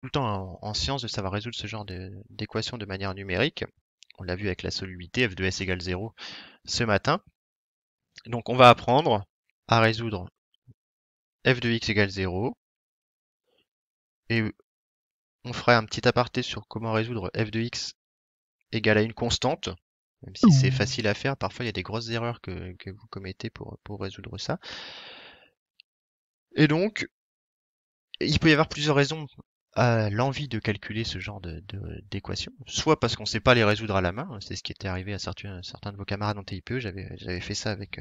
tout le temps en science de savoir résoudre ce genre d'équation de manière numérique. On l'a vu avec la solubilité f de s égale 0 ce matin. Donc on va apprendre à résoudre f de x égale 0 et on fera un petit aparté sur comment résoudre f de x égale à une constante. Même si c'est facile à faire, parfois il y a des grosses erreurs que vous commettez pour résoudre ça. Et donc, il peut y avoir plusieurs raisons à l'envie de calculer ce genre d'équations. Soit parce qu'on ne sait pas les résoudre à la main, c'est ce qui était arrivé à certains de vos camarades en TIPE, j'avais fait ça avec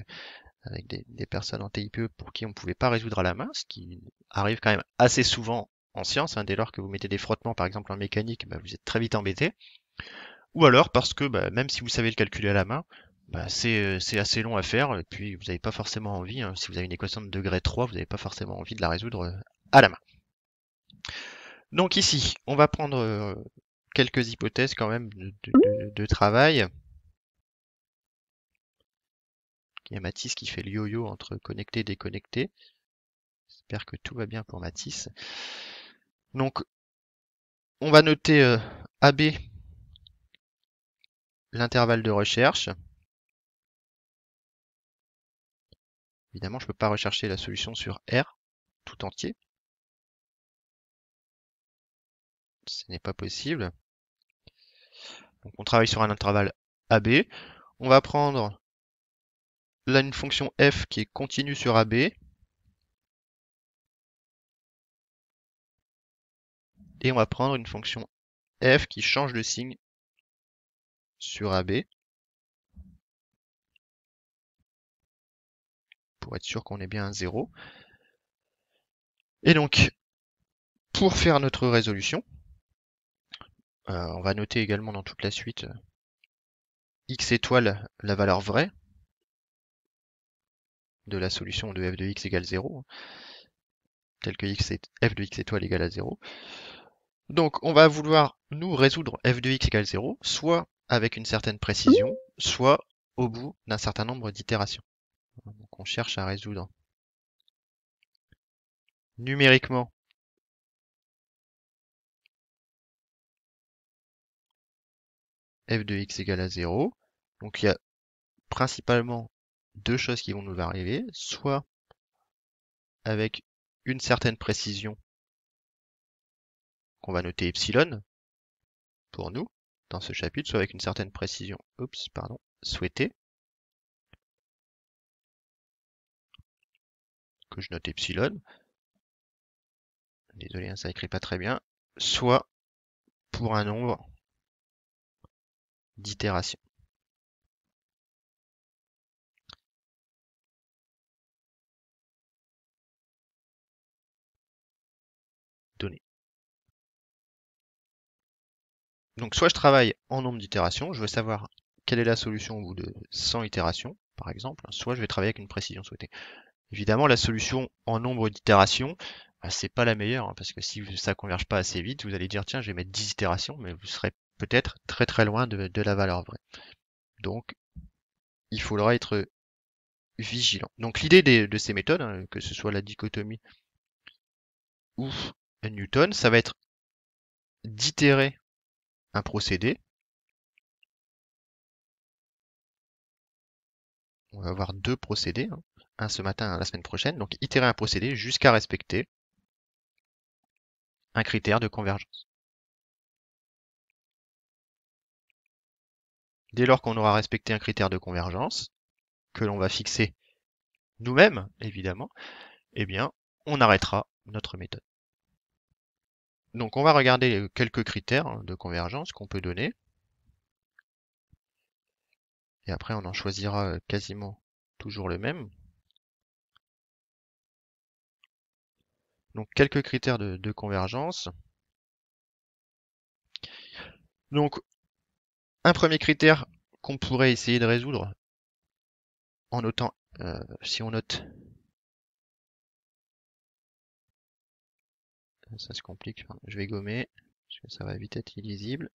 des personnes en TIPE pour qui on ne pouvait pas résoudre à la main, ce qui arrive quand même assez souvent en science, hein, dès lors que vous mettez des frottements par exemple en mécanique, bah, vous êtes très vite embêté. Ou alors parce que bah, même si vous savez le calculer à la main, bah, c'est assez long à faire, et puis vous n'avez pas forcément envie, hein, si vous avez une équation de degré 3, vous n'avez pas forcément envie de la résoudre à la main. Donc ici, on va prendre quelques hypothèses quand même de travail. Il y a Mathis qui fait le yo-yo entre connecté et déconnecté. J'espère que tout va bien pour Mathis. Donc on va noter AB, l'intervalle de recherche. Évidemment, je ne peux pas rechercher la solution sur R tout entier. Ce n'est pas possible. Donc on travaille sur un intervalle AB. On va prendre là une fonction f qui est continue sur AB. Et on va prendre une fonction f qui change de signe sur AB. Pour être sûr qu'on est bien un 0. Et donc, pour faire notre résolution, on va noter également dans toute la suite x étoile la valeur vraie de la solution de f de x égale 0, telle que f de x étoile égale à 0. Donc on va vouloir nous résoudre f de x égale 0, soit avec une certaine précision, soit au bout d'un certain nombre d'itérations. Donc on cherche à résoudre numériquement f de x égale à 0. Donc il y a principalement deux choses qui vont nous arriver, soit avec une certaine précision qu'on va noter epsilon pour nous dans ce chapitre, soit avec une certaine précision, souhaitée, que je note epsilon. Désolé, ça écrit pas très bien. Soit pour un nombre d'itérations. Donné. Donc soit je travaille en nombre d'itérations, je veux savoir quelle est la solution au bout de 100 itérations, par exemple, soit je vais travailler avec une précision souhaitée. Évidemment, la solution en nombre d'itérations, bah, c'est pas la meilleure, hein, parce que si ça converge pas assez vite, vous allez dire tiens, je vais mettre 10 itérations, mais vous serez peut-être très très loin de la valeur vraie. Donc, il faudra être vigilant. Donc l'idée de ces méthodes, hein, que ce soit la dichotomie ou Newton, ça va être d'itérer un procédé. On va avoir deux procédés, hein, un ce matin, un la semaine prochaine. Donc itérer un procédé jusqu'à respecter un critère de convergence. Dès lors qu'on aura respecté un critère de convergence, que l'on va fixer nous-mêmes, évidemment, eh bien, on arrêtera notre méthode. Donc on va regarder quelques critères de convergence qu'on peut donner. Et après, on en choisira quasiment toujours le même. Donc quelques critères de convergence. Donc un premier critère qu'on pourrait essayer de résoudre en notant, si on note, ça se complique, je vais gommer, parce que ça va vite être illisible.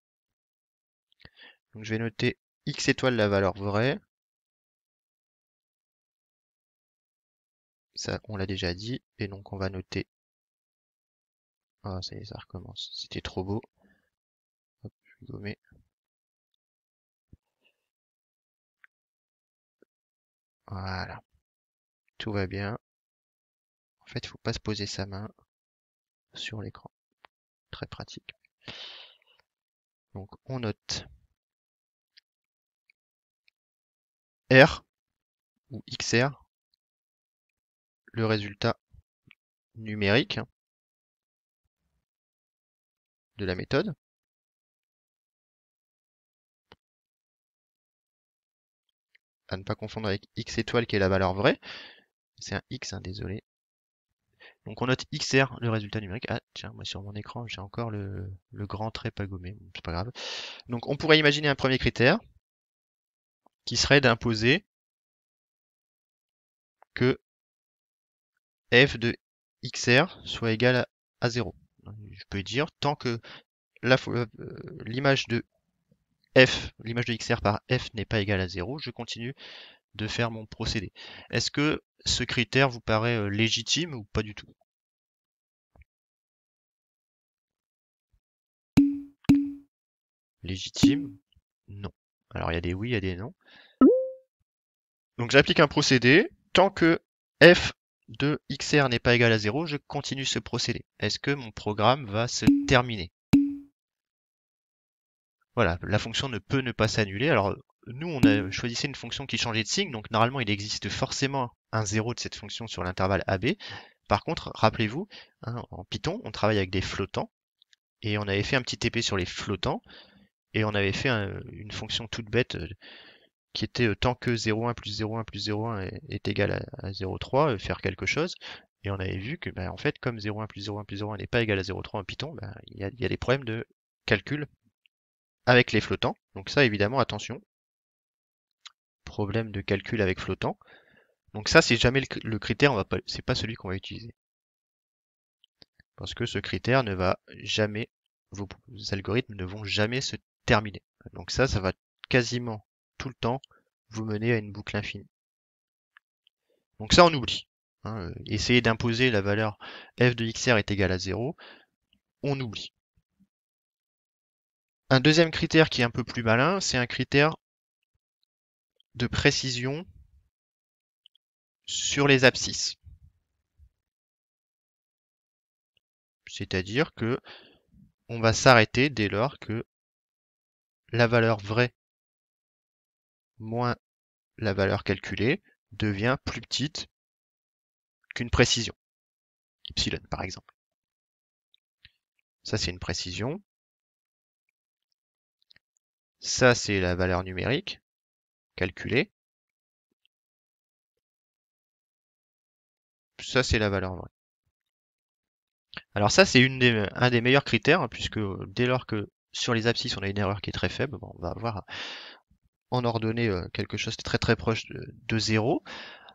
Donc je vais noter x étoile la valeur vraie. Ça, on l'a déjà dit. Et donc on va noter Ah, ça y est, ça recommence. C'était trop beau. Hop, je vais gommer. Voilà. Tout va bien. En fait, il faut pas se poser sa main sur l'écran. Très pratique. Donc, on note R ou XR, le résultat numérique de la méthode. À ne pas confondre avec X étoile qui est la valeur vraie. C'est un X, hein, désolé. Donc on note XR, le résultat numérique. Ah tiens, moi sur mon écran, j'ai encore le grand trait pas gommé. Bon, c'est pas grave. Donc on pourrait imaginer un premier critère qui serait d'imposer que f de XR soit égal à 0. Je peux dire tant que l'image de l'image de XR par f n'est pas égale à 0, je continue de faire mon procédé. Est-ce que ce critère vous paraît légitime ou pas du tout? Légitime? Non. Alors il y a des oui, il y a des non. Donc j'applique un procédé. Tant que f de XR n'est pas égal à 0, je continue ce procédé. Est-ce que mon programme va se terminer? Voilà, la fonction ne peut ne pas s'annuler. Alors nous, on a choisi une fonction qui changeait de signe, donc normalement il existe forcément un 0 de cette fonction sur l'intervalle AB. Par contre, rappelez-vous, hein, en Python, on travaille avec des flottants, et on avait fait un petit TP sur les flottants, et on avait fait une fonction toute bête qui était tant que 0,1 plus 0,1 plus 0,1 est égal à 0,3, faire quelque chose. Et on avait vu que, bah, en fait, comme 0,1 plus 0,1 plus 0,1 n'est pas égal à 0,3 en Python, bah, il y a des problèmes de calcul avec les flottants. Donc ça, évidemment, attention. Problème de calcul avec flottant. Donc ça, c'est jamais le critère, c'est pas celui qu'on va utiliser. Parce que ce critère ne va jamais, vos algorithmes ne vont jamais se terminer. Donc ça va quasiment tout le temps vous mener à une boucle infinie. Donc ça, on oublie. Hein, essayer d'imposer la valeur f de xr est égal à 0, on oublie. Un deuxième critère qui est un peu plus malin, c'est un critère de précision sur les abscisses. C'est-à-dire que on va s'arrêter dès lors que la valeur vraie moins la valeur calculée devient plus petite qu'une précision. Epsilon, par exemple. Ça, c'est une précision. Ça, c'est la valeur numérique calculée. Ça, c'est la valeur vraie. Alors ça, c'est un des meilleurs critères, hein, puisque dès lors que sur les abscisses, on a une erreur qui est très faible, bon, on va avoir en ordonnée quelque chose de très très proche de 0.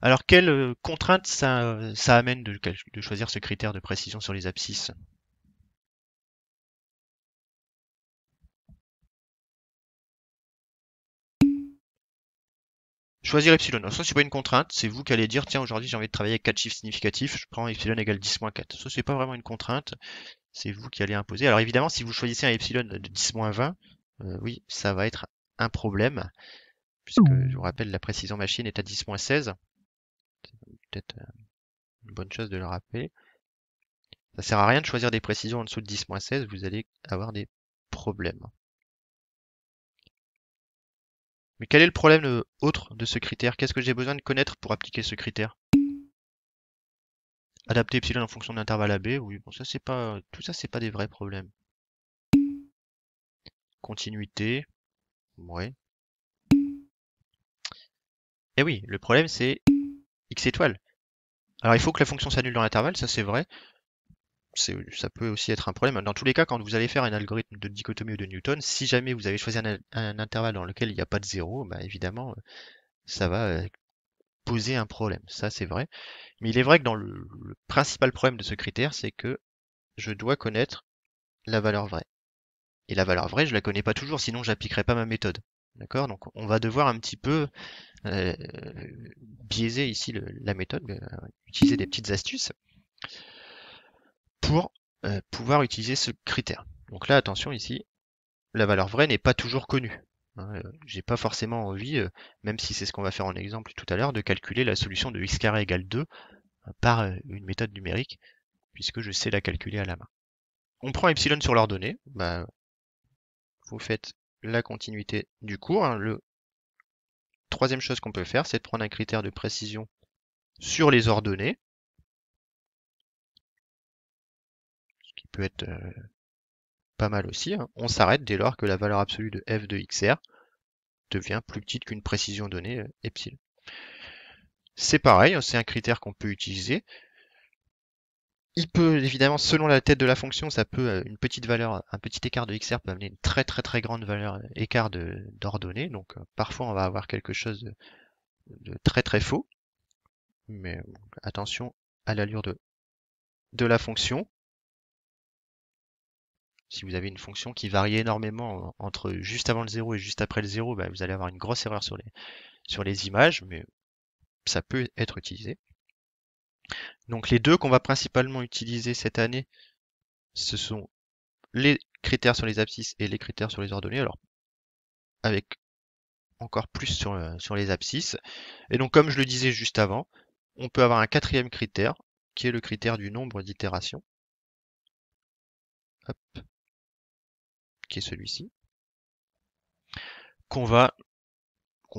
Alors, quelle contrainte ça amène de choisir ce critère de précision sur les abscisses? Choisir epsilon. Alors ça, c'est pas une contrainte, c'est vous qui allez dire, tiens, aujourd'hui j'ai envie de travailler avec 4 chiffres significatifs, je prends epsilon égale 10-4. Ça, c'est pas vraiment une contrainte, c'est vous qui allez imposer. Alors évidemment, si vous choisissez un epsilon de 10-20, oui, ça va être un problème, puisque je vous rappelle, la précision machine est à 10-16. C'est peut-être une bonne chose de le rappeler. Ça sert à rien de choisir des précisions en dessous de 10-16, vous allez avoir des problèmes. Mais quel est le problème autre de ce critère? Qu'est-ce que j'ai besoin de connaître pour appliquer ce critère? Adapter epsilon en fonction de l'intervalle AB, oui, bon ça c'est pas. Tout ça c'est pas des vrais problèmes. Continuité, ouais. Et oui, le problème c'est x étoile. Alors il faut que la fonction s'annule dans l'intervalle, ça c'est vrai. Ça peut aussi être un problème. Dans tous les cas, quand vous allez faire un algorithme de dichotomie ou de Newton, si jamais vous avez choisi un intervalle dans lequel il n'y a pas de zéro, bah évidemment, ça va poser un problème. Ça c'est vrai. Mais il est vrai que dans le principal problème de ce critère, c'est que je dois connaître la valeur vraie. Et la valeur vraie, je la connais pas toujours, sinon j'appliquerai pas ma méthode. D'accord? Donc on va devoir un petit peu euh, biaiser ici la méthode, utiliser des petites astuces pour pouvoir utiliser ce critère. Donc là, attention ici, la valeur vraie n'est pas toujours connue. Hein, j'ai pas forcément envie, même si c'est ce qu'on va faire en exemple tout à l'heure, de calculer la solution de x carré égale 2 par une méthode numérique, puisque je sais la calculer à la main. On prend epsilon sur l'ordonnée, bah, vous faites la continuité du cours. Hein. Le troisième chose qu'on peut faire, c'est de prendre un critère de précision sur les ordonnées, ce qui peut être pas mal aussi. Hein. On s'arrête dès lors que la valeur absolue de f de xr devient plus petite qu'une précision donnée epsilon. C'est pareil, c'est un critère qu'on peut utiliser. Il peut évidemment, selon la tête de la fonction, ça peut une petite valeur, un petit écart de xr peut amener une très grande valeur écart d'ordonnée. Donc parfois on va avoir quelque chose de très faux. Mais attention à l'allure de la fonction. Si vous avez une fonction qui varie énormément entre juste avant le 0 et juste après le 0, bah, vous allez avoir une grosse erreur sur les images, mais ça peut être utilisé. Donc les deux qu'on va principalement utiliser cette année, ce sont les critères sur les abscisses et les critères sur les ordonnées. Alors avec encore plus sur les abscisses. Et donc comme je le disais juste avant, on peut avoir un quatrième critère, qui est le critère du nombre d'itérations, qui est celui-ci, qu'on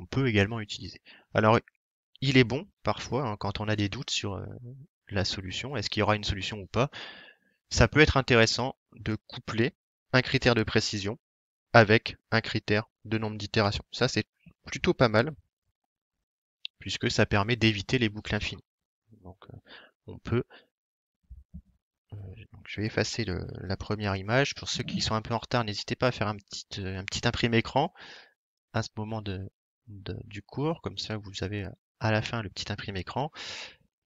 peut également utiliser. Alors il est bon parfois hein, quand on a des doutes sur la solution, est-ce qu'il y aura une solution ou pas, ça peut être intéressant de coupler un critère de précision avec un critère de nombre d'itérations. Ça c'est plutôt pas mal, puisque ça permet d'éviter les boucles infinies. Donc on peut donc je vais effacer la première image. Pour ceux qui sont un peu en retard, n'hésitez pas à faire un petit imprimé écran à ce moment du cours. Comme ça, vous avez à la fin le petit imprimé écran.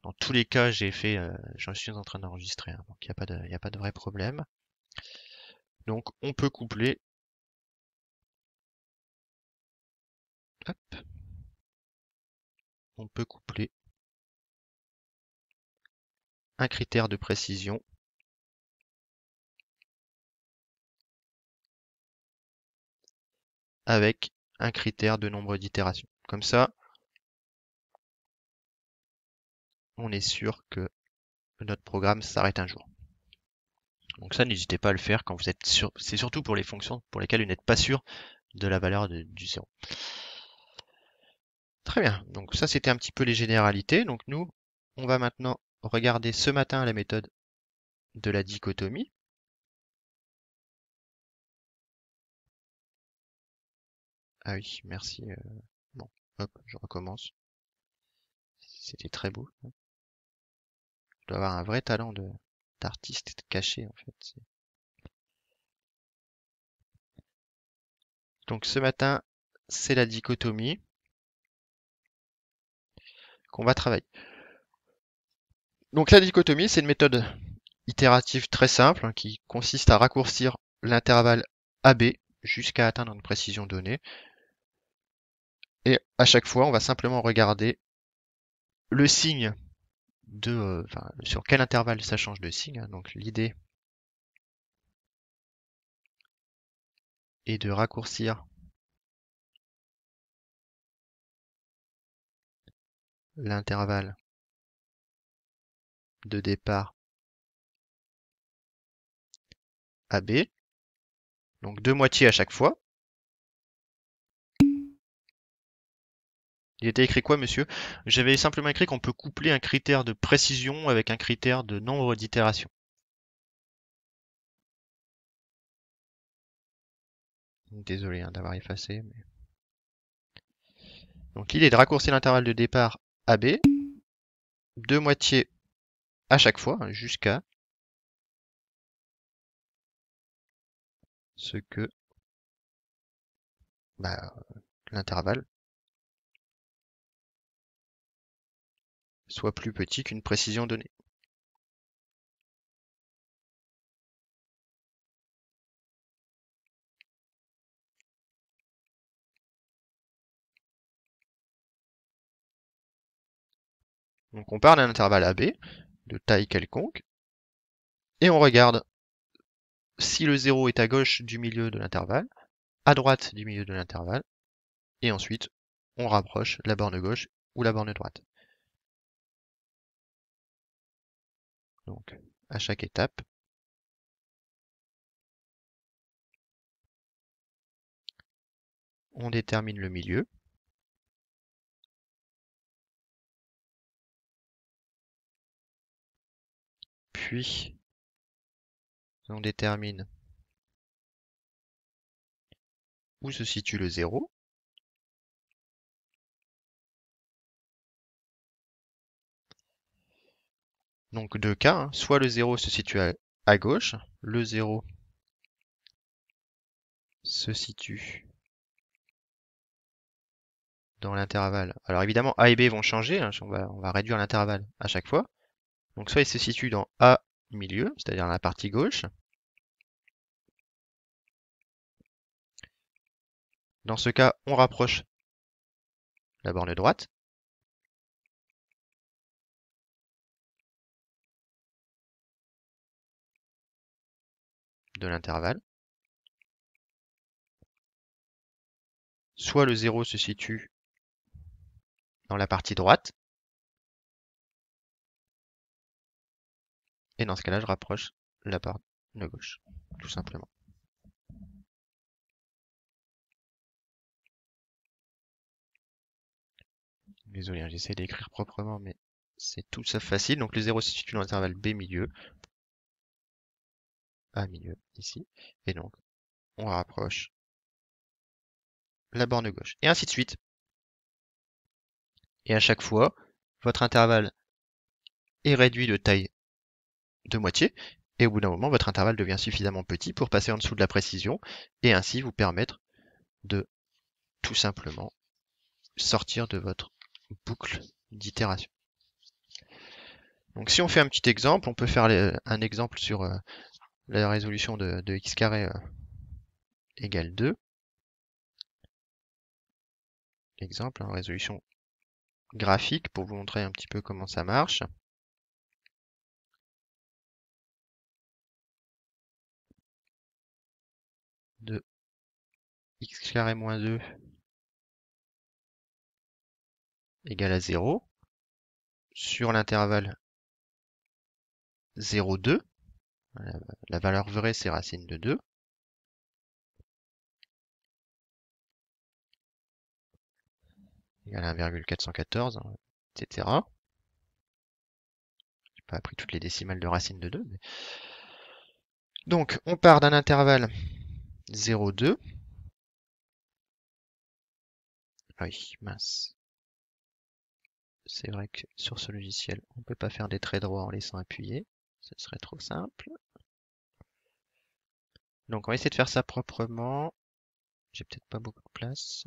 Dans tous les cas, j'en suis en train d'enregistrer, hein, donc il n'y a pas de vrai problème. Donc on peut coupler, hop, on peut coupler un critère de précision avec un critère de nombre d'itérations. Comme ça, on est sûr que notre programme s'arrête un jour. Donc ça, n'hésitez pas à le faire quand vous êtes sûr. C'est surtout pour les fonctions pour lesquelles vous n'êtes pas sûr de la valeur du 0. Très bien, donc ça c'était un petit peu les généralités. Donc nous, on va maintenant regarder ce matin la méthode de la dichotomie. Ah oui, merci. Bon, hop, je recommence. C'était très beau. Je dois avoir un vrai talent d'artiste caché en fait. Donc ce matin, c'est la dichotomie qu'on va travailler. Donc la dichotomie, c'est une méthode itérative très simple hein, qui consiste à raccourcir l'intervalle AB jusqu'à atteindre une précision donnée. Et à chaque fois, on va simplement regarder le signe sur quel intervalle ça change de signe. Hein. Donc l'idée est de raccourcir l'intervalle de départ AB, donc deux moitiés à chaque fois. Il était écrit quoi, monsieur? J'avais simplement écrit qu'on peut coupler un critère de précision avec un critère de nombre d'itérations. Désolé hein, d'avoir effacé. Mais... Donc l'idée est de raccourcir l'intervalle de départ AB, deux moitiés à chaque fois, hein, jusqu'à ce que l'intervalle soit plus petit qu'une précision donnée. Donc on part d'un intervalle AB de taille quelconque, Et on regarde si le 0 est à gauche du milieu de l'intervalle, à droite du milieu de l'intervalle, et ensuite on rapproche la borne gauche ou la borne droite. Donc à chaque étape, on détermine le milieu. Puis on détermine où se situe le 0. Donc deux cas, hein. Soit le 0 se situe à gauche, le 0 se situe dans l'intervalle. Alors évidemment A et B vont changer, hein. On va réduire l'intervalle à chaque fois. Donc soit il se situe dans A milieu, c'est-à-dire la partie gauche. Dans ce cas, on rapproche la borne droite. De l'intervalle. Soit le 0 se situe dans la partie droite. Et dans ce cas-là, je rapproche la borne de gauche, tout simplement. Désolé, hein, j'essaie d'écrire proprement, mais c'est tout sauf facile. Donc le 0 se situe dans l'intervalle B milieu. A milieu, ici. Et donc, on rapproche la borne gauche. Et ainsi de suite. Et à chaque fois, votre intervalle est réduit de taille de moitié. Et au bout d'un moment, votre intervalle devient suffisamment petit pour passer en dessous de la précision. Et ainsi vous permettre de tout simplement sortir de votre boucle d'itération. Donc si on fait un petit exemple, on peut faire un exemple sur la résolution de x carré égale 2. Exemple, hein, résolution graphique pour vous montrer un petit peu comment ça marche. De x carré moins 2 égale à 0 sur l'intervalle 0, 2. La valeur vraie, c'est racine de 2. Égale à 1,414, etc. J'ai pas appris toutes les décimales de racine de 2. Mais... Donc, on part d'un intervalle 0, 2. Ah oui, mince. C'est vrai que sur ce logiciel, on ne peut pas faire des traits droits en laissant appuyer. Ce serait trop simple. Donc on va essayer de faire ça proprement. J'ai peut-être pas beaucoup de place.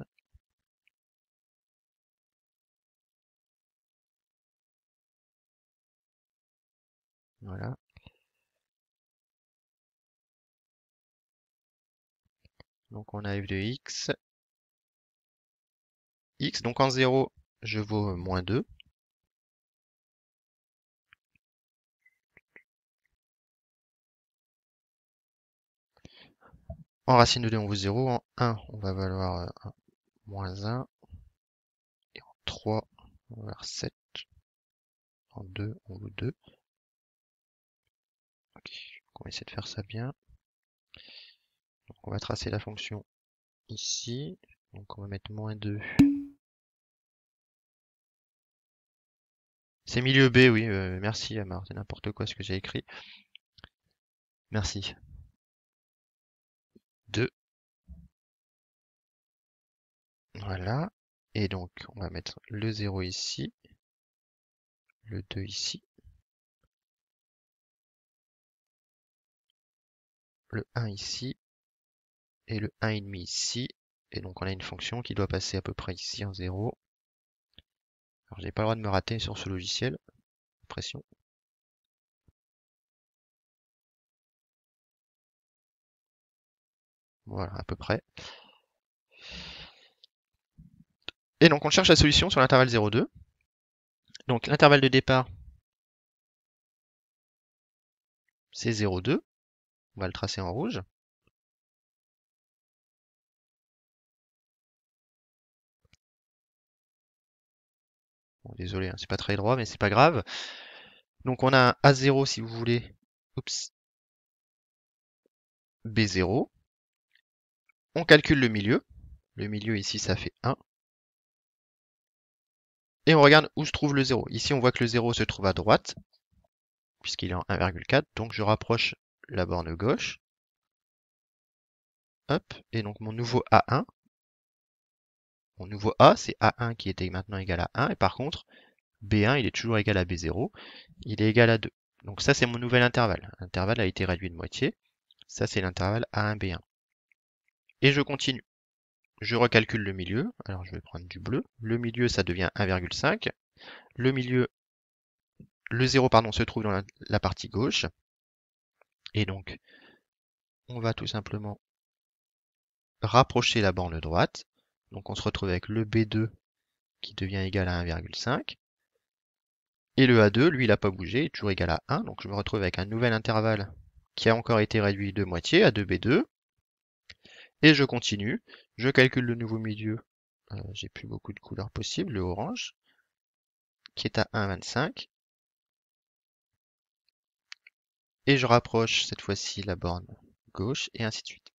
Voilà. Donc on a f de x. X, donc en 0, je vaux moins 2. En racine de 2, on vaut 0. En 1, on va valoir moins 1. Et en 3, on va valoir 7. En 2, on vaut 2. Ok, on va essayer de faire ça bien. Donc on va tracer la fonction ici. Donc on va mettre moins 2. C'est milieu B, oui. Merci Amar, c'est n'importe quoi ce que j'ai écrit. Merci. 2. Voilà. Et donc on va mettre le 0 ici. Le 2 ici. Le 1 ici. Et le 1,5 ici. Et donc on a une fonction qui doit passer à peu près ici en 0. Alors j'ai pas le droit de me rater sur ce logiciel. Pression. Voilà, à peu près. Et donc on cherche la solution sur l'intervalle 0,2. Donc l'intervalle de départ, c'est 0,2. On va le tracer en rouge. Bon, désolé, hein, c'est pas très droit, mais c'est pas grave. Donc on a un A0 si vous voulez. Oups. B0. On calcule le milieu. Le milieu ici, ça fait 1. Et on regarde où se trouve le 0. Ici, on voit que le 0 se trouve à droite, puisqu'il est en 1,4. Donc je rapproche la borne gauche. Hop. Et donc mon nouveau A1. Mon nouveau A, c'est A1 qui était maintenant égal à 1. Et par contre, B1, il est toujours égal à B0. Il est égal à 2. Donc ça, c'est mon nouvel intervalle. L'intervalle a été réduit de moitié. Ça, c'est l'intervalle A1, B1. Et je continue. Je recalcule le milieu. Alors, je vais prendre du bleu. Le milieu, ça devient 1,5. Le milieu, le 0, pardon, se trouve dans la partie gauche. Et donc, on va tout simplement rapprocher la borne droite. Donc, on se retrouve avec le B2 qui devient égal à 1,5. Et le A2, lui, il n'a pas bougé, il est toujours égal à 1. Donc, je me retrouve avec un nouvel intervalle qui a encore été réduit de moitié à 2B2. Et je continue. Je calcule le nouveau milieu. J'ai plus beaucoup de couleurs possibles. Le orange, qui est à 1,25. Et je rapproche cette fois-ci la borne gauche, et ainsi de suite.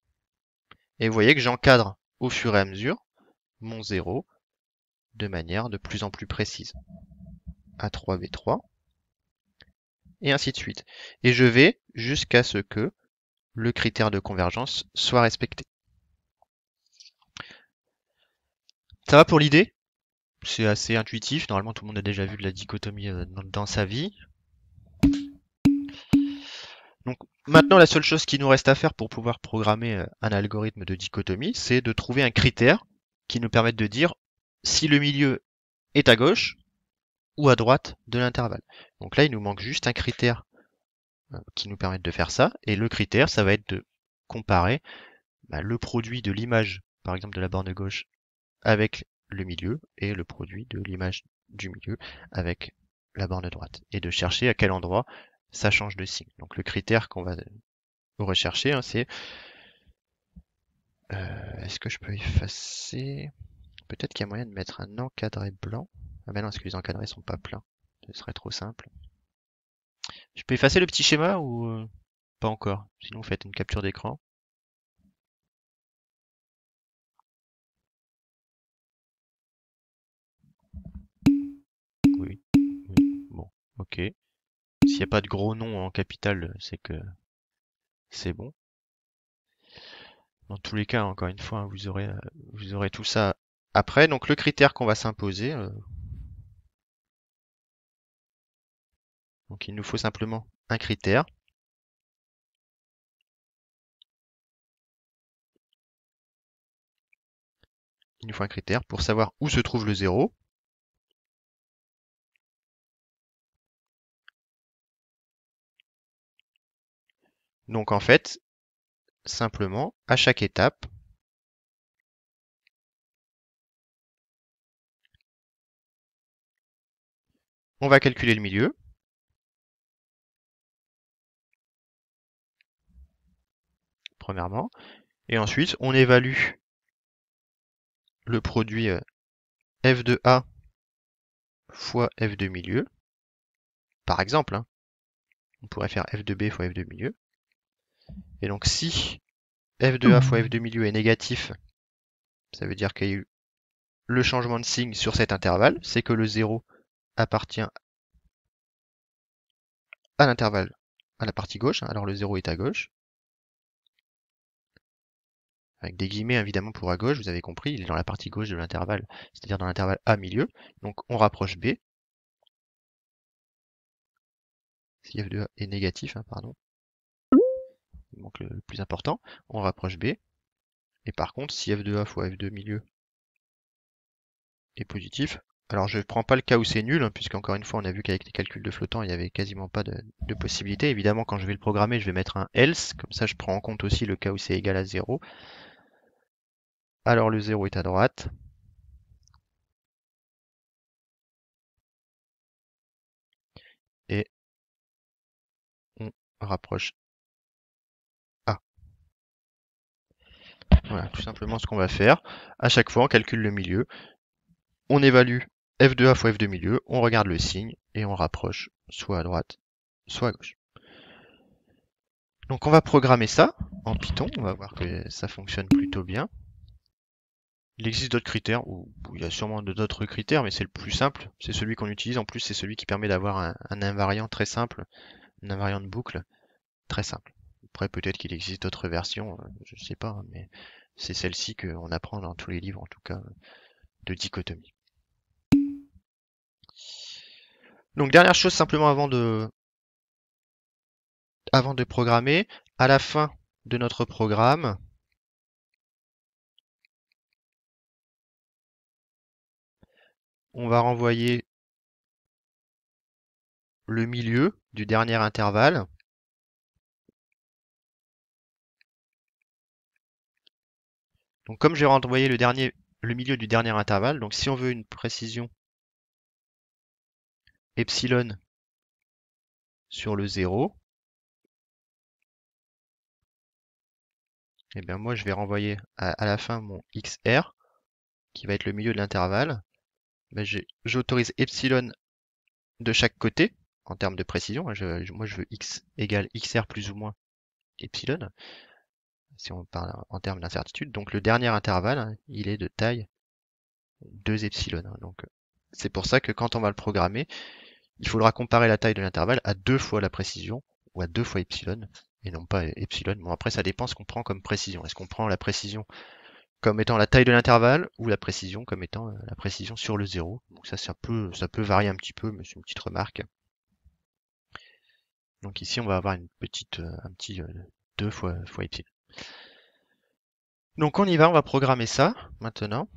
Et vous voyez que j'encadre au fur et à mesure mon 0 de manière de plus en plus précise. A3B3, et ainsi de suite. Et je vais jusqu'à ce que le critère de convergence soit respecté. Ça va pour l'idée? C'est assez intuitif. Normalement, tout le monde a déjà vu de la dichotomie dans sa vie. Donc maintenant, la seule chose qui nous reste à faire pour pouvoir programmer un algorithme de dichotomie, c'est de trouver un critère qui nous permette de dire si le milieu est à gauche ou à droite de l'intervalle. Donc là, il nous manque juste un critère qui nous permette de faire ça. Et le critère, ça va être de comparer le produit de l'image, par exemple de la borne gauche, avec le milieu, et le produit de l'image du milieu avec la borne droite. Et de chercher à quel endroit ça change de signe. Donc le critère qu'on va rechercher, hein, c'est est-ce que je peux effacer? Peut-être qu'il y a moyen de mettre un encadré blanc. Ah ben non, parce que les encadrés sont pas pleins. Ce serait trop simple. Je peux effacer le petit schéma ou pas encore? Sinon, faites une capture d'écran. Oui, oui, bon, ok. S'il n'y a pas de gros noms en capital, c'est que c'est bon. Dans tous les cas, encore une fois, hein, vous aurez tout ça après. Donc le critère qu'on va s'imposer, donc il nous faut simplement un critère. Il nous faut un critère pour savoir où se trouve le 0. Donc en fait, simplement, à chaque étape, on va calculer le milieu. Premièrement. Et ensuite, on évalue le produit f de A fois f de milieu. Par exemple, hein, on pourrait faire f de B fois f de milieu. Et donc si f de A fois f de milieu est négatif, ça veut dire qu'il y a eu le changement de signe sur cet intervalle, c'est que le 0 appartient à l'intervalle, à la partie gauche, hein, alors le 0 est à gauche. Avec des guillemets évidemment pour à gauche, vous avez compris, il est dans la partie gauche de l'intervalle, c'est-à-dire dans l'intervalle A milieu. Donc on rapproche B. Si f de A est négatif, hein, pardon. Il manque le plus important. On rapproche B. Et par contre, si f de A fois f de milieu est positif, alors je ne prends pas le cas où c'est nul, hein, puisqu'encore une fois, on a vu qu'avec les calculs de flottant, il n'y avait quasiment pas de possibilité. Évidemment, quand je vais le programmer, je vais mettre un else, comme ça je prends en compte aussi le cas où c'est égal à 0. Alors le 0 est à droite. Et on rapproche A. Voilà, tout simplement ce qu'on va faire. À chaque fois, on calcule le milieu, on évalue f2a fois f2 milieu, on regarde le signe et on rapproche soit à droite, soit à gauche. Donc on va programmer ça en Python, on va voir que ça fonctionne plutôt bien. Il existe d'autres critères, ou il y a sûrement d'autres critères, mais c'est le plus simple, c'est celui qu'on utilise. En plus, c'est celui qui permet d'avoir un invariant très simple, un invariant de boucle très simple. Après, peut-être qu'il existe d'autres versions, je sais pas, hein, mais c'est celle-ci qu'on apprend dans tous les livres, en tout cas, de dichotomie. Donc, dernière chose simplement avant de programmer, à la fin de notre programme, on va renvoyer le milieu du dernier intervalle. Donc comme j'ai renvoyé le milieu du dernier intervalle, donc si on veut une précision epsilon sur le 0, et bien moi je vais renvoyer à la fin mon xr, qui va être le milieu de l'intervalle. Ben, j'autorise epsilon de chaque côté, en termes de précision. Moi je veux x égale xr plus ou moins epsilon, si on parle en termes d'incertitude. Donc le dernier intervalle, hein, il est de taille 2 epsilon. Donc c'est pour ça que quand on va le programmer, il faudra comparer la taille de l'intervalle à 2 fois la précision, ou à 2 fois epsilon, et non pas epsilon. Bon, après, ça dépend ce qu'on prend comme précision. Est-ce qu'on prend la précision comme étant la taille de l'intervalle, ou la précision comme étant la précision sur le 0? Donc ça peut varier un petit peu, mais c'est une petite remarque. Donc ici, on va avoir un petit 2 fois epsilon. Donc on y va, on va programmer ça maintenant.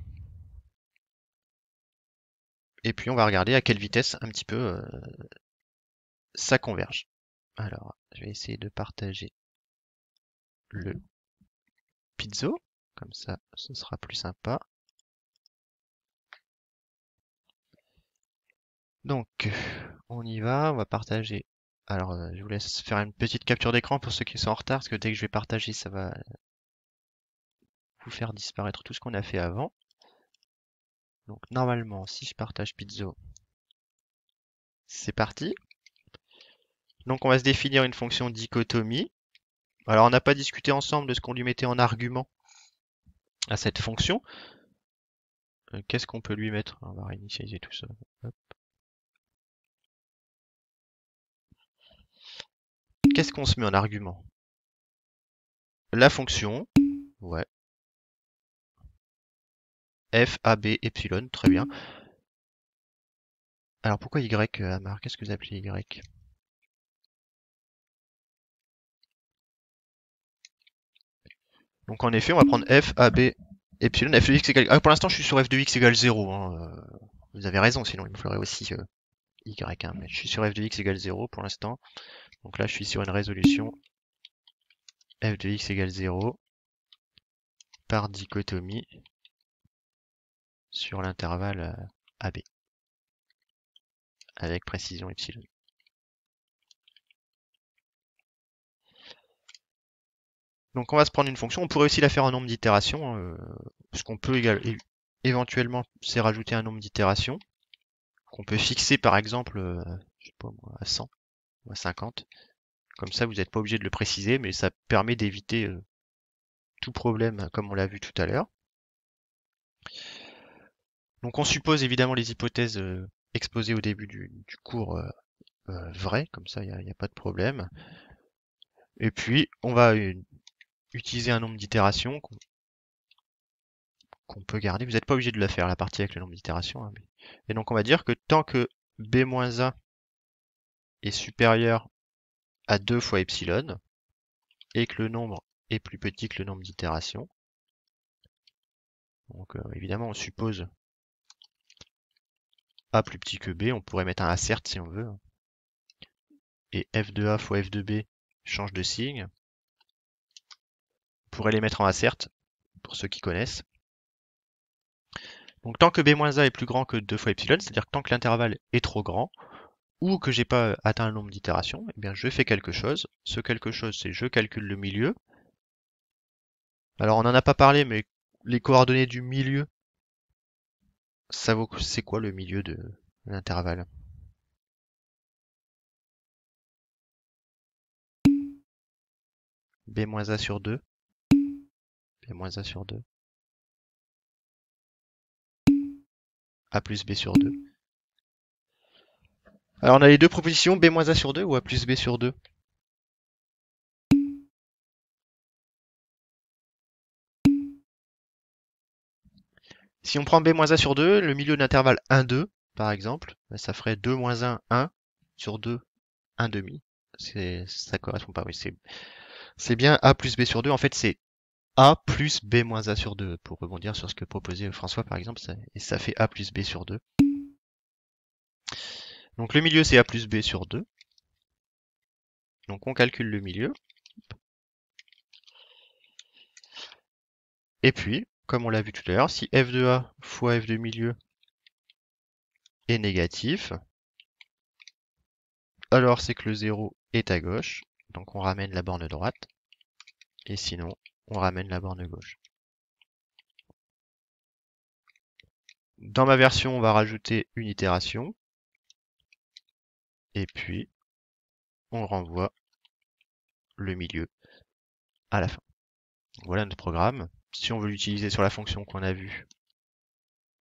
Et puis on va regarder à quelle vitesse un petit peu ça converge. Alors, je vais essayer de partager le piezo, comme ça ce sera plus sympa. Donc, on y va, on va partager. Alors, je vous laisse faire une petite capture d'écran pour ceux qui sont en retard, parce que dès que je vais partager, ça va vous faire disparaître tout ce qu'on a fait avant. Donc, normalement, si je partage piezo, c'est parti. Donc, on va se définir une fonction dichotomie. Alors, on n'a pas discuté ensemble de ce qu'on lui mettait en argument à cette fonction. Qu'est-ce qu'on peut lui mettre? On va réinitialiser tout ça. Hop. Qu'est-ce qu'on se met en argument? La fonction, ouais, f, a, b, epsilon, très bien. Alors pourquoi y, Amar? Qu'est-ce que vous appelez y? Donc en effet, on va prendre f, a, b, epsilon, f de x égale... Ah, pour l'instant, je suis sur f de x égale 0. Hein. Vous avez raison, sinon il me faudrait aussi y. Hein. Mais je suis sur f de x égale 0 pour l'instant. Donc là, je suis sur une résolution f de x égale 0 par dichotomie sur l'intervalle AB avec précision epsilon. Donc on va se prendre une fonction. On pourrait aussi la faire en nombre d'itérations, parce qu'on peut éventuellement c'est rajouter un nombre d'itérations qu'on peut fixer par exemple, je sais pas moi, à 100 ou à 50. Comme ça, vous n'êtes pas obligé de le préciser, mais ça permet d'éviter tout problème, comme on l'a vu tout à l'heure. Donc on suppose évidemment les hypothèses exposées au début du cours vraies, comme ça il n'y a pas de problème. Et puis on va utiliser un nombre d'itérations qu'on peut garder. Vous n'êtes pas obligé de la faire, la partie avec le nombre d'itérations. Hein, mais... Et donc on va dire que tant que b-1 est supérieur à 2 fois epsilon, et que le nombre est plus petit que le nombre d'itérations, donc évidemment on suppose a plus petit que b, on pourrait mettre un assert si on veut, et f de a fois f de b change de signe. On pourrait les mettre en assert, pour ceux qui connaissent. Donc tant que b-a est plus grand que 2 fois epsilon, c'est-à-dire que tant que l'intervalle est trop grand, ou que j'ai pas atteint le nombre d'itérations, eh bien je fais quelque chose. Ce quelque chose, c'est je calcule le milieu. Alors on n'en a pas parlé, mais les coordonnées du milieu, ça vaut, c'est quoi le milieu de l'intervalle? B-A sur 2, B-A sur 2, A plus B sur 2. Alors on a les deux propositions, B-A sur 2 ou A plus B sur 2. Si on prend B-A sur 2, le milieu de l'intervalle 1, 2, par exemple, ça ferait 2 moins 1, 1 sur 2, 1 demi. Ça correspond pas, oui, c'est bien A plus B sur 2. En fait, c'est A plus B moins A sur 2, pour rebondir sur ce que proposait François, par exemple, et ça fait A plus B sur 2. Donc le milieu, c'est A plus B sur 2. Donc on calcule le milieu. Et puis, comme on l'a vu tout à l'heure, si f de A fois f de milieu est négatif, alors c'est que le 0 est à gauche. Donc on ramène la borne droite. Et sinon, on ramène la borne gauche. Dans ma version, on va rajouter une itération. Et puis, on renvoie le milieu à la fin. Voilà notre programme. Si on veut l'utiliser sur la fonction qu'on a vue,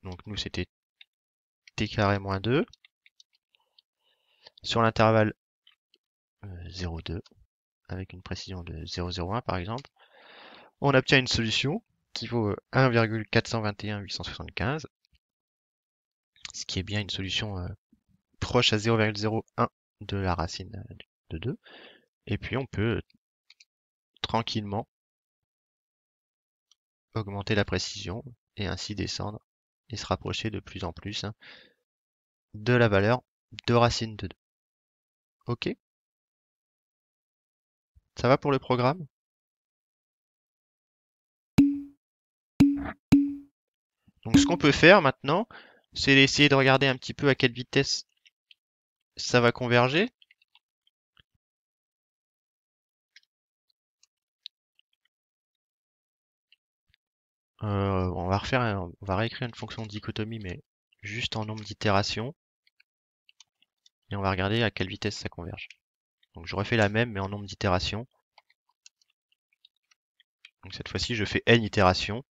donc nous c'était t carré moins 2, sur l'intervalle 0,2, avec une précision de 0,01 par exemple, on obtient une solution qui vaut 1,421,875, ce qui est bien une solution proche à 0,01 de la racine de 2. Et puis on peut tranquillement augmenter la précision et ainsi descendre et se rapprocher de plus en plus de la valeur de racine de 2. Ok? Ça va pour le programme? Donc ce qu'on peut faire maintenant, c'est essayer de regarder un petit peu à quelle vitesse ça va converger. On va réécrire une fonction de dichotomie, mais juste en nombre d'itérations. Et on va regarder à quelle vitesse ça converge. Donc je refais la même, mais en nombre d'itérations. Donc cette fois-ci, je fais n itérations.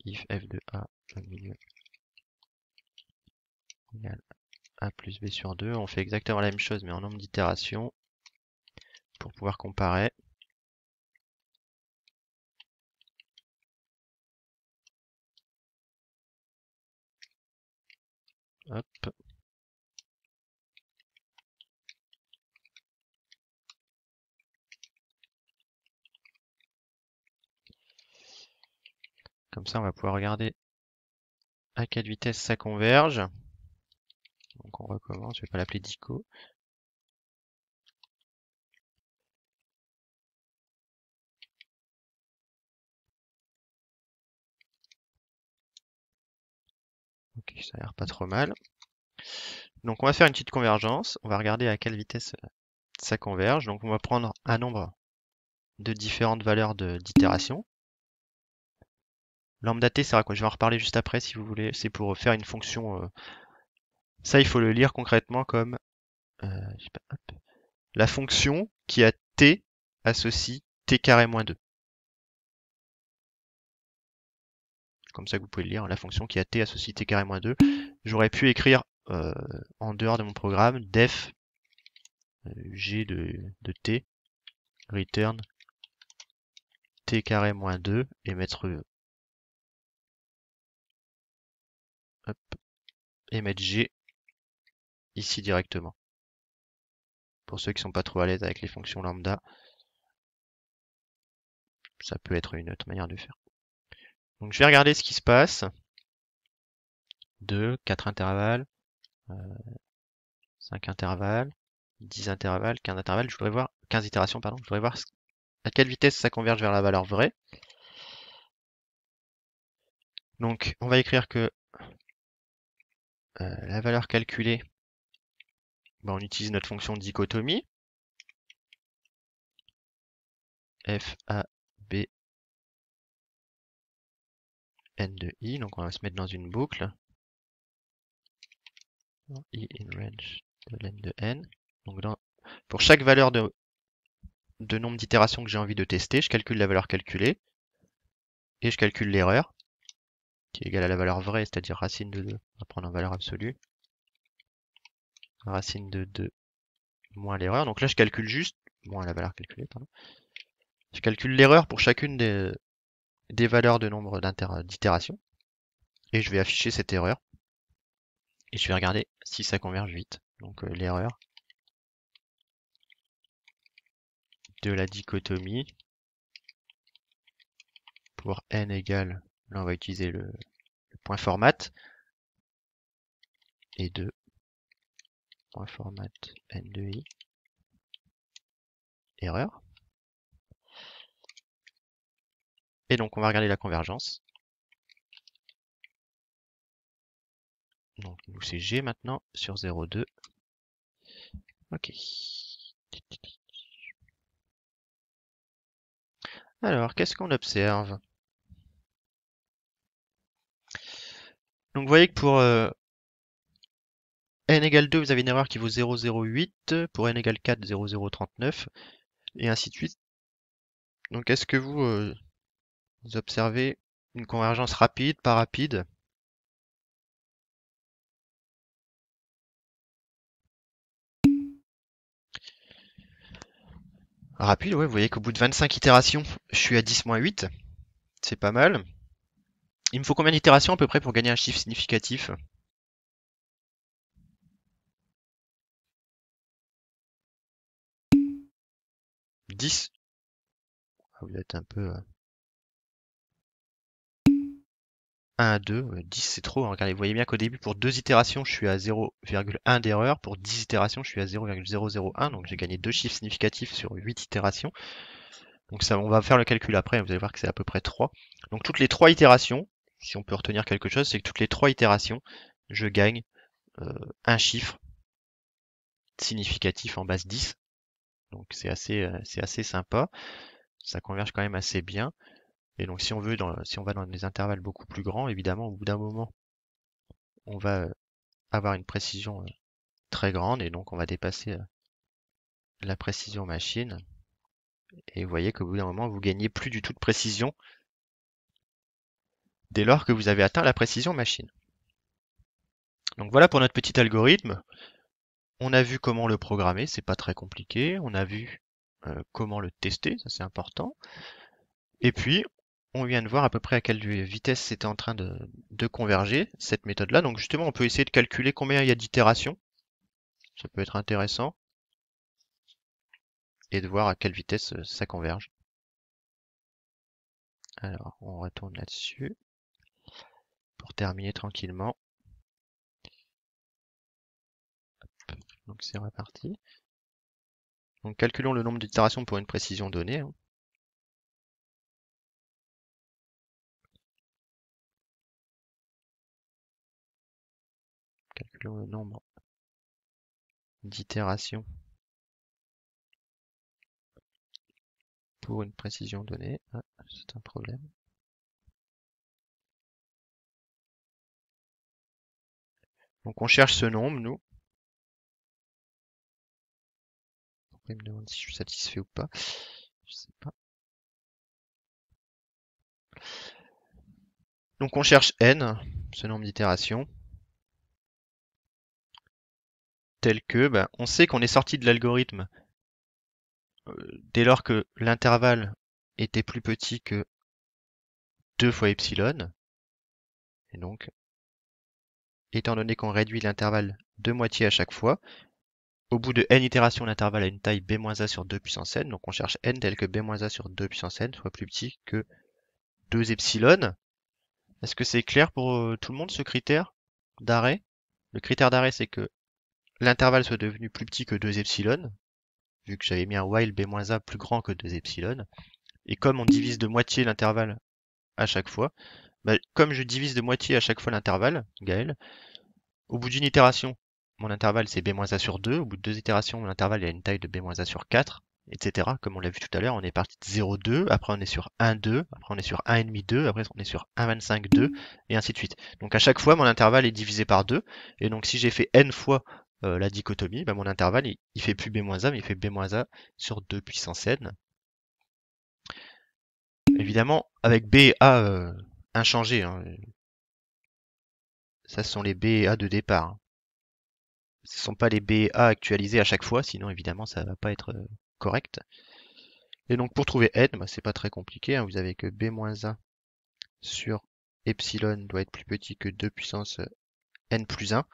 If f de a au milieu égale a plus b sur 2. On fait exactement la même chose, mais en nombre d'itérations pour pouvoir comparer. Hop. Comme ça, on va pouvoir regarder à quelle vitesse ça converge. Donc on recommence, je vais pas l'appeler dico. Ok, ça a l'air pas trop mal. Donc on va faire une petite convergence. On va regarder à quelle vitesse ça converge. Donc on va prendre un nombre de différentes valeurs d'itération. Lambda t sert à quoi? Je vais en reparler juste après si vous voulez. C'est pour faire une fonction. Ça, il faut le lire concrètement comme je sais pas, hop, la fonction qui a t associe t carré moins 2. Comme ça que vous pouvez le lire, la fonction qui a t associe t carré moins 2. J'aurais pu écrire en dehors de mon programme def g de t return t carré moins 2 et mettre hop, et mettre g ici directement. Pour ceux qui sont pas trop à l'aise avec les fonctions lambda, ça peut être une autre manière de faire. Donc je vais regarder ce qui se passe. 2, 4 intervalles, 5 intervalles, 10 intervalles, 15 intervalles, je voudrais voir 15 itérations, pardon, je voudrais voir à quelle vitesse ça converge vers la valeur vraie. Donc on va écrire que La valeur calculée, on utilise notre fonction dichotomie. F, A, B, N de I. Donc on va se mettre dans une boucle. I in range de len de N. Donc pour chaque valeur de nombre d'itérations que j'ai envie de tester, je calcule la valeur calculée et je calcule l'erreur qui est égale à la valeur vraie, c'est-à-dire racine de 2. On va prendre en valeur absolue. Racine de 2 moins l'erreur. Donc là, je calcule juste, moins la valeur calculée, pardon. Je calcule l'erreur pour chacune des valeurs de nombre d'itérations. Et je vais afficher cette erreur. Et je vais regarder si ça converge vite. Donc l'erreur de la dichotomie pour n égale, là on va utiliser le point format, et 2 point format n de i, erreur. Et donc on va regarder la convergence. Donc nous c'est G maintenant sur 0,2. Ok. Alors qu'est-ce qu'on observe? Donc vous voyez que pour n égale 2, vous avez une erreur qui vaut 0,08. Pour n égale 4, 0,039. Et ainsi de suite. Donc est-ce que vous observez une convergence rapide, pas rapide? Rapide, ouais, vous voyez qu'au bout de 25 itérations, je suis à 10-8. C'est pas mal. Il me faut combien d'itérations à peu près pour gagner un chiffre significatif? 10. Vous êtes un peu 1 à 2. 10 c'est trop, hein. Regardez, vous voyez bien qu'au début, pour 2 itérations, je suis à 0,1 d'erreur. Pour 10 itérations, je suis à 0,001. Donc j'ai gagné 2 chiffres significatifs sur 8 itérations. Donc ça, on va faire le calcul après, vous allez voir que c'est à peu près 3. Donc toutes les 3 itérations, si on peut retenir quelque chose, c'est que toutes les 3 itérations, je gagne un chiffre significatif en base 10. Donc c'est assez sympa. Ça converge quand même assez bien. Et donc si on va dans des intervalles beaucoup plus grands, évidemment, au bout d'un moment, on va avoir une précision très grande et donc on va dépasser la précision machine. Et vous voyez qu'au bout d'un moment, vous gagnez plus du tout de précision dès lors que vous avez atteint la précision machine. Donc voilà pour notre petit algorithme. On a vu comment le programmer, c'est pas très compliqué. On a vu comment le tester, ça c'est important. Et puis, on vient de voir à peu près à quelle vitesse c'était en train de converger, cette méthode-là. Donc justement, on peut essayer de calculer combien il y a d'itérations. Ça peut être intéressant. Et de voir à quelle vitesse ça converge. Alors, on retourne là-dessus pour terminer tranquillement. Donc c'est reparti. Donc calculons le nombre d'itérations pour une précision donnée. Calculons le nombre d'itérations pour une précision donnée. Ah, c'est un problème. Donc on cherche ce nombre, nous. Il me demande si je suis satisfait ou pas. Je sais pas. Donc on cherche n, ce nombre d'itérations, tel que, on sait qu'on est sorti de l'algorithme dès lors que l'intervalle était plus petit que 2 fois epsilon. Et donc, étant donné qu'on réduit l'intervalle de moitié à chaque fois, au bout de n itérations, l'intervalle a une taille b-a sur 2 puissance n. Donc on cherche n tel que b-a sur 2 puissance n soit plus petit que 2 epsilon. Est-ce que c'est clair pour tout le monde ce critère d'arrêt? Le critère d'arrêt, c'est que l'intervalle soit devenu plus petit que 2 epsilon, vu que j'avais mis un while b-a plus grand que 2 epsilon. Et comme on divise de moitié l'intervalle à chaque fois, comme je divise de moitié à chaque fois l'intervalle, Gaël, Au bout d'une itération, mon intervalle c'est b-a sur 2. Au bout de 2 itérations, mon intervalle a une taille de b-a sur 4, etc. Comme on l'a vu tout à l'heure, on est parti de 0, 2, après on est sur 1, 2, après on est sur 1,5, 2, après on est sur 1,25, 2, et ainsi de suite. Donc à chaque fois, mon intervalle est divisé par 2, et donc si j'ai fait n fois la dichotomie, bah, mon intervalle il fait plus b-a, mais il fait b-a sur 2 puissance n. Évidemment, avec b et a inchangés, hein. Ça, ce sont les B et A de départ, hein. Ce ne sont pas les B et A actualisés à chaque fois, sinon évidemment ça va pas être correct. Et donc pour trouver n, bah, c'est pas très compliqué, hein. Vous avez que b-1 sur epsilon doit être plus petit que 2 puissance n plus 1.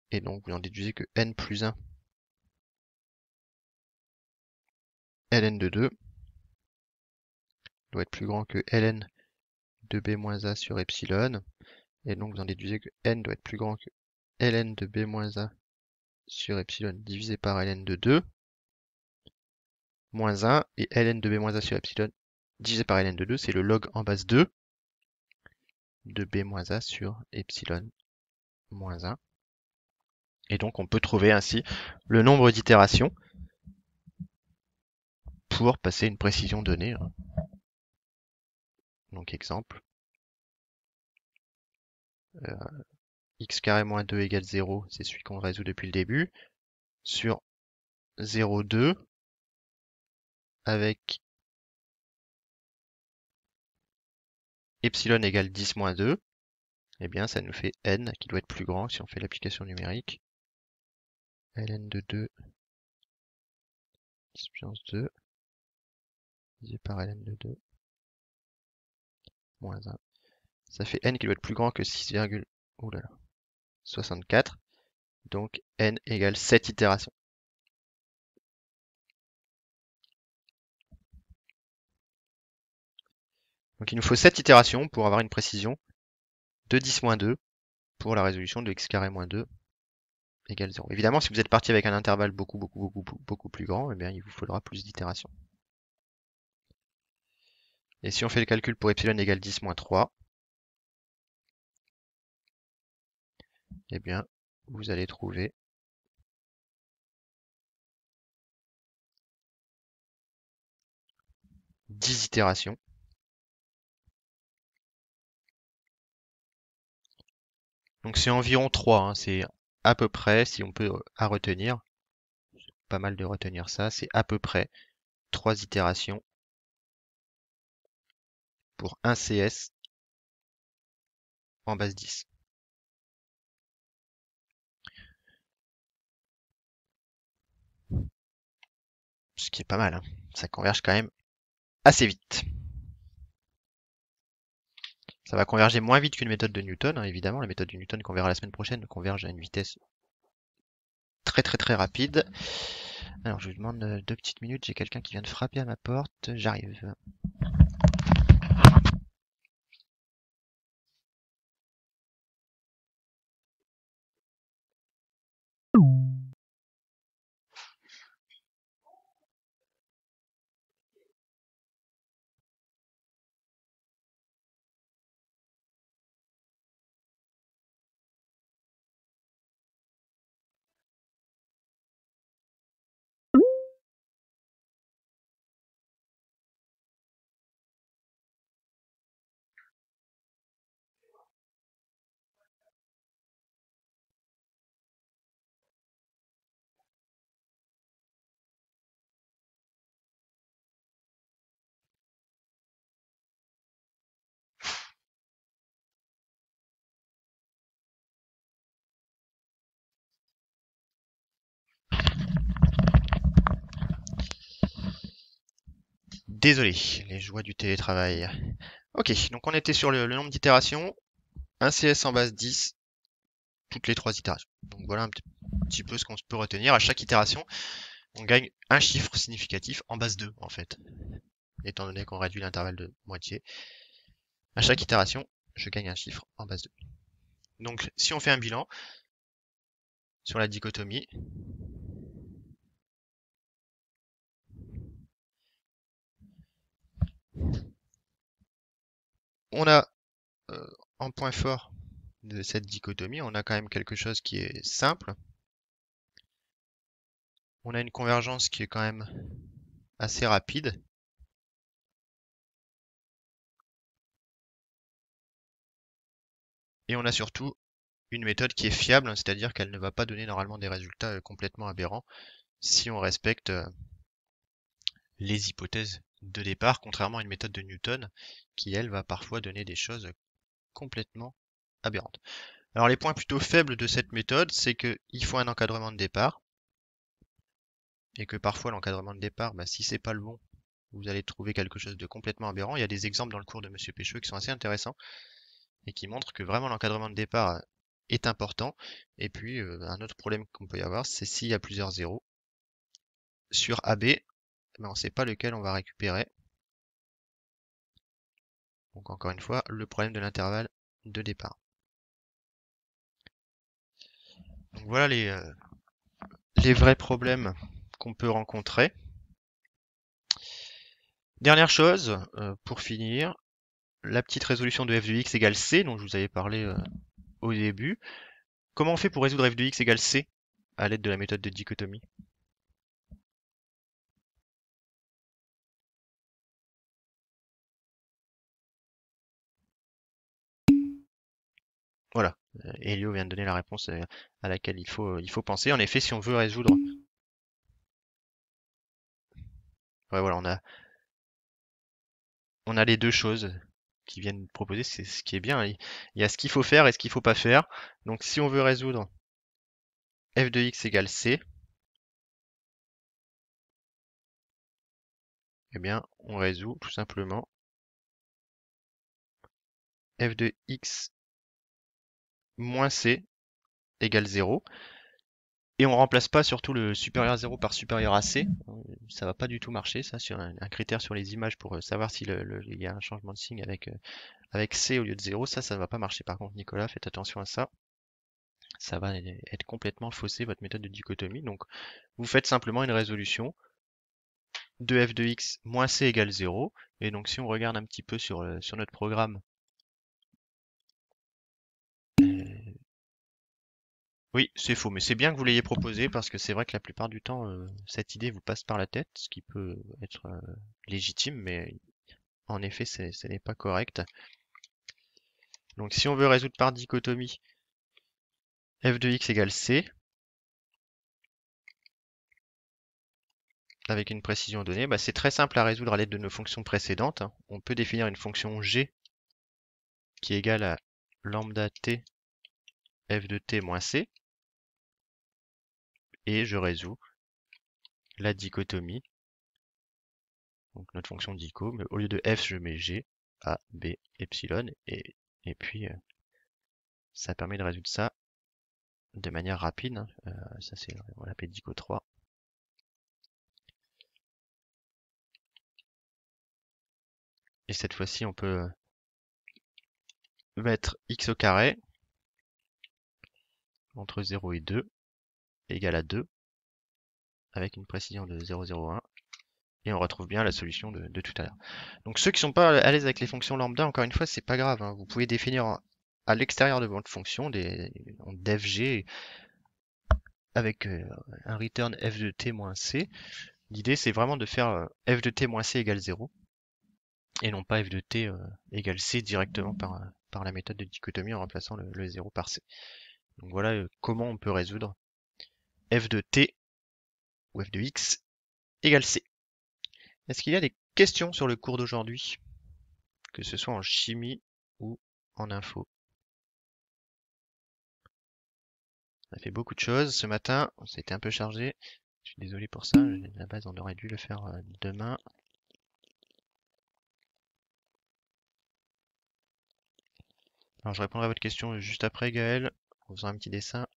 Et donc vous en déduisez que n plus 1 ln de 2 doit être plus grand que ln de b-a sur epsilon. Et donc vous en déduisez que n doit être plus grand que ln de b-a sur epsilon divisé par ln de 2 moins 1, et ln de b-a sur epsilon divisé par ln de 2, c'est le log en base 2 de b-a sur epsilon moins 1. Et donc on peut trouver ainsi le nombre d'itérations pour passer une précision donnée. Donc exemple, x carré moins 2 égale 0, c'est celui qu'on résout depuis le début, sur 0, 2, avec epsilon égale 10 moins 2, eh bien ça nous fait n qui doit être plus grand si on fait l'application numérique. ln de 2, 10 puissance 2, divisé par ln de 2, moins 1. Ça fait n qui doit être plus grand que 6,64. Donc n égale 7 itérations. Donc il nous faut 7 itérations pour avoir une précision de 10 moins 2 pour la résolution de x carré moins 2 égale 0. Évidemment, si vous êtes parti avec un intervalle beaucoup plus grand, eh bien, il vous faudra plus d'itérations. Et si on fait le calcul pour epsilon égale 10 moins 3, eh bien, vous allez trouver « 10 itérations ». Donc c'est environ 3, hein, c'est à peu près, si on peut à retenir, pas mal de retenir ça, c'est à peu près 3 itérations pour un CS en base 10. Ce qui est pas mal, hein. Ça converge quand même assez vite. Ça va converger moins vite qu'une méthode de Newton, hein, évidemment. La méthode de Newton qu'on verra la semaine prochaine converge à une vitesse très rapide. Alors je lui demande 2 petites minutes, j'ai quelqu'un qui vient de frapper à ma porte, j'arrive. Désolé, les joies du télétravail. Ok, donc on était sur le nombre d'itérations, un CS en base 10, toutes les 3 itérations. Donc voilà un petit peu ce qu'on peut retenir. À chaque itération, on gagne un chiffre significatif en base 2 en fait, étant donné qu'on réduit l'intervalle de moitié. À chaque itération, je gagne un chiffre en base 2. Donc si on fait un bilan sur la dichotomie, on a en point fort de cette dichotomie, on a quand même quelque chose qui est simple. On a une convergence qui est quand même assez rapide. Et on a surtout une méthode qui est fiable, c'est-à-dire qu'elle ne va pas donner normalement des résultats complètement aberrants si on respecte les hypothèses de départ, contrairement à une méthode de Newton qui, elle, va parfois donner des choses complètement aberrantes. Alors les points plutôt faibles de cette méthode, c'est qu'il faut un encadrement de départ, et que parfois l'encadrement de départ, si c'est pas le bon, vous allez trouver quelque chose de complètement aberrant. Il y a des exemples dans le cours de Monsieur Pécheux qui sont assez intéressants et qui montrent que vraiment l'encadrement de départ est important. Et puis un autre problème qu'on peut y avoir, c'est s'il y a plusieurs zéros sur AB, on ne sait pas lequel on va récupérer. Donc encore une fois, le problème de l'intervalle de départ. Donc voilà les vrais problèmes qu'on peut rencontrer. Dernière chose, pour finir, la petite résolution de f de x égale c, dont je vous avais parlé au début. Comment on fait pour résoudre f de x égale c à l'aide de la méthode de dichotomie? Voilà, Elio vient de donner la réponse à laquelle il faut penser. En effet, si on veut résoudre... Ouais, voilà, on a les deux choses qui viennent proposer, c'est ce qui est bien. Il y a ce qu'il faut faire et ce qu'il faut pas faire. Donc si on veut résoudre f de x égale c, eh bien, on résout tout simplement f de x moins c égale 0. Et on remplace pas surtout le supérieur à 0 par supérieur à c. Ça va pas du tout marcher, ça, sur un critère sur les images pour savoir si il y a un changement de signe avec c au lieu de 0. Ça ne va pas marcher. Par contre, Nicolas, faites attention à ça. Ça va être complètement faussé, votre méthode de dichotomie. Donc, vous faites simplement une résolution de f de x moins c égale 0. Et donc, si on regarde un petit peu sur notre programme, oui, c'est faux, mais c'est bien que vous l'ayez proposé parce que c'est vrai que la plupart du temps, cette idée vous passe par la tête, ce qui peut être légitime, mais en effet, ce n'est pas correct. Donc si on veut résoudre par dichotomie f de x égale c, avec une précision donnée, c'est très simple à résoudre à l'aide de nos fonctions précédentes. On peut définir une fonction g qui est égale à lambda t f de t moins c, et je résous la dichotomie, donc notre fonction dicho, mais au lieu de f, je mets g, a, b, epsilon, et puis ça permet de résoudre ça de manière rapide. Ça c'est, on l'appelle dicho 3. Et cette fois-ci, on peut mettre x au carré entre 0 et 2 égale à 2 avec une précision de 0,01 et on retrouve bien la solution de tout à l'heure. Donc ceux qui sont pas à l'aise avec les fonctions lambda, encore une fois, c'est pas grave, hein. Vous pouvez définir à l'extérieur de votre fonction d'fg avec un return f de t moins c. L'idée c'est vraiment de faire f de t moins c égale 0 et non pas f de t égale c directement par la méthode de dichotomie en remplaçant le 0 par c. Donc voilà comment on peut résoudre f de t ou f de x égale c. Est-ce qu'il y a des questions sur le cours d'aujourd'hui, que ce soit en chimie ou en info? On a fait beaucoup de choses ce matin, c'était un peu chargé. Je suis désolé pour ça, à la base on aurait dû le faire demain. Alors je répondrai à votre question juste après Gaël, en faisant un petit dessin.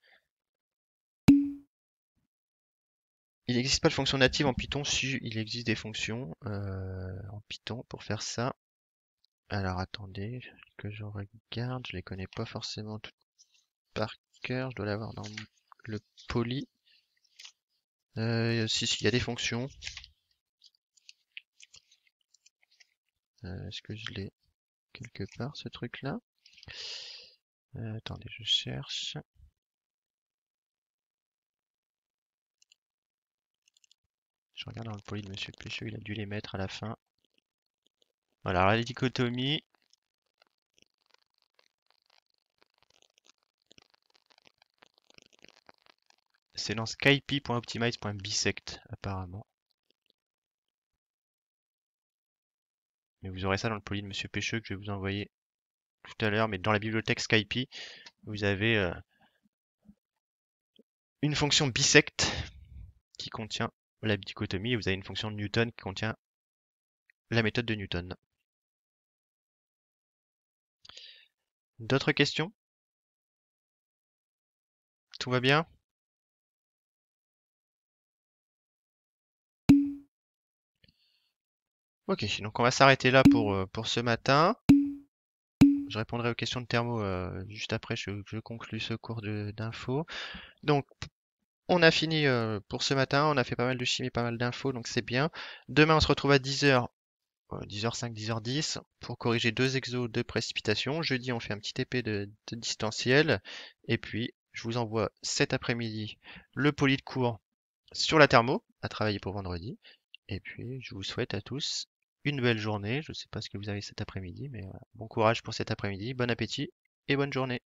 Il n'existe pas de fonction native en Python, si il existe des fonctions en Python pour faire ça. Alors attendez, que je regarde, je les connais pas forcément toutes par cœur, je dois l'avoir dans le poly. Si, il y a des fonctions. Est-ce que je l'ai quelque part ce truc-là? Attendez, je cherche. Je regarde dans le poli de Monsieur Pécheux, il a dû les mettre à la fin. Voilà, alors la dichotomie. C'est dans skype.optimize.bisect apparemment. Mais vous aurez ça dans le poli de Monsieur Pécheux que je vais vous envoyer tout à l'heure. Mais dans la bibliothèque Skype, vous avez une fonction bisect qui contient la dichotomie et vous avez une fonction Newton qui contient la méthode de Newton. D'autres questions? Tout va bien? Ok, donc on va s'arrêter là pour ce matin. Je répondrai aux questions de thermo juste après, je conclus ce cours d'info. Donc, on a fini pour ce matin, on a fait pas mal de chimie, pas mal d'infos, donc c'est bien. Demain, on se retrouve à 10h, 10h05, 10h10, pour corriger 2 exos de précipitation. Jeudi, on fait un petit TP de distanciel. Et puis, je vous envoie cet après-midi le poli de cours sur la thermo, à travailler pour vendredi. Et puis, je vous souhaite à tous une belle journée. Je ne sais pas ce que vous avez cet après-midi, mais voilà. Bon courage pour cet après-midi, bon appétit et bonne journée.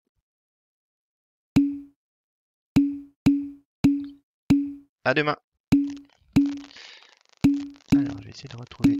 À demain. Alors, je vais essayer de retrouver